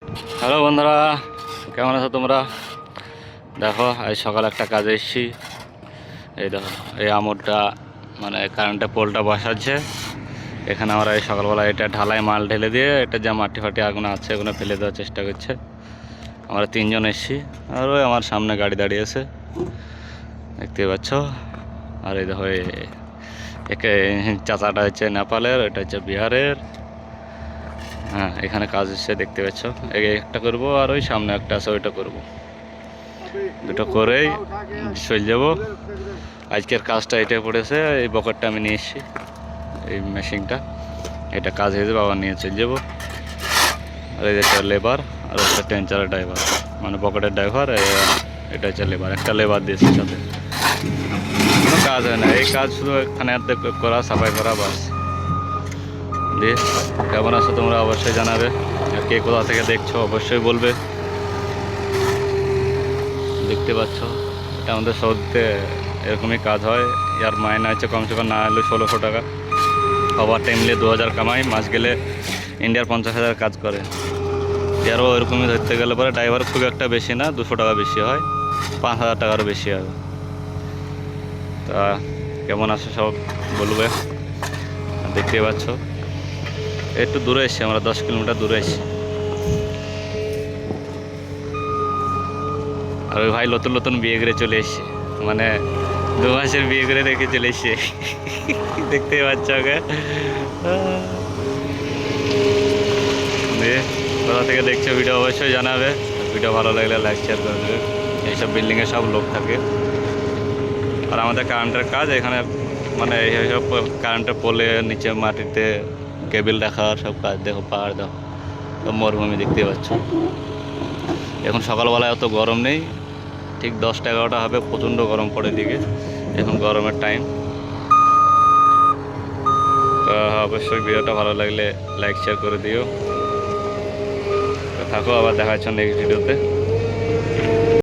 Hello বন্ধুরা, কেমন আছো তোমরা? দেখো আজ সকালে একটা কাজে এসেছি। এই দেখো, এই আমরটা মানে কারেন্টের পোলটা বসাচ্ছে। এখানে আমরা এই সকালবেলা এটা ঢালাই মাল ঢেলে দিয়ে এটা যা মাটি ফাটি আগুন আছে এগুলো ফেলে দেওয়ার চেষ্টা করছে। আমরা তিনজন এসেছি, আর ওই আমার সামনে গাড়ি দাঁড়িয়ে আছে, দেখতে পাচ্ছ। আর এই দেখো একে চাচাটা হচ্ছে নেপালের, এটা হচ্ছে বিহারের। হ্যাঁ, এখানে কাজ হচ্ছে দেখতে পাচ্ছ। একটা করব আর ওই সামনে একটা আছে ওইটা করব, দুটো করেই চলে যাব। আজকের কাজটা এটা পড়েছে, এই বকেটটা আমি নিয়ে এসেছি, এই মেশিনটা, এটা কাজ হয়ে যাবে, আবার নিয়ে চলে যাবো। আর এই একটা লেবার আর একটা টেনচারের ড্রাইভার, মানে বকেটের ড্রাইভার, এটা হচ্ছে লেবার। একটা লেবার দিয়েছে সাথে, কোনো কাজ হয় না, এই কাজ শুধু এখানে করা, সাফাই করা, বাস। দিয়ে কেমন আছো তোমরা অবশ্যই জানাবে, আর কে কোথা থেকে দেখছো অবশ্যই বলবে। দেখতে পাচ্ছ এটা আমাদের সৌদিতে এরকমই কাজ হয়। ইয়ার মাইনে হচ্ছে কমসে কম না হলে 1600 টাকা, ওভার টাইম নিলে 2000 কামাই, মাস গেলে ইন্ডিয়ার 50,000 কাজ করে। ইয়ারও এরকমই ধরতে গেলে পরে ড্রাইভার খুব একটা বেশি না, 200 টাকা বেশি হয়, 5000 টাকারও বেশি হবে। তা কেমন আছে সব বলবে। দেখতে পাচ্ছ একটু দূরে এসছি আমরা, 10 কিলোমিটার দূরে এসছি। আর ওই ভাই নতুন নতুন বিয়ে করে চলে এসছে, মানে 2 মাসের বিয়ে করে রেখে চলে এসছে। দেখতে পাচ্ছ ওকে। দিয়ে কোথা থেকে দেখছো ভিডিও অবশ্যই জানাবে, ভিডিও ভালো লাগলে লাইক শেয়ার করে দেবে। এইসব বিল্ডিংয়ে সব লোক থাকে। আর আমাদের কারেন্টের কাজ এখানে, মানে এইসব কারেন্টের পোলে নিচে মাটিতে কেবিল রাখার সব কাজ। দেখো পাহাড়, দেখো সব মরুভূমি দেখতে পাচ্ছ। এখন সকালবেলায় অত গরম নেই, ঠিক 10টা-11টা হবে, প্রচণ্ড গরম পড়ে দিকে, এখন গরমের টাইম। তো অবশ্যই ভিডিওটা ভালো লাগলে লাইক শেয়ার করে দিও। থাকো, আবার দেখা হচ্ছে নেক্সট ভিডিওতে।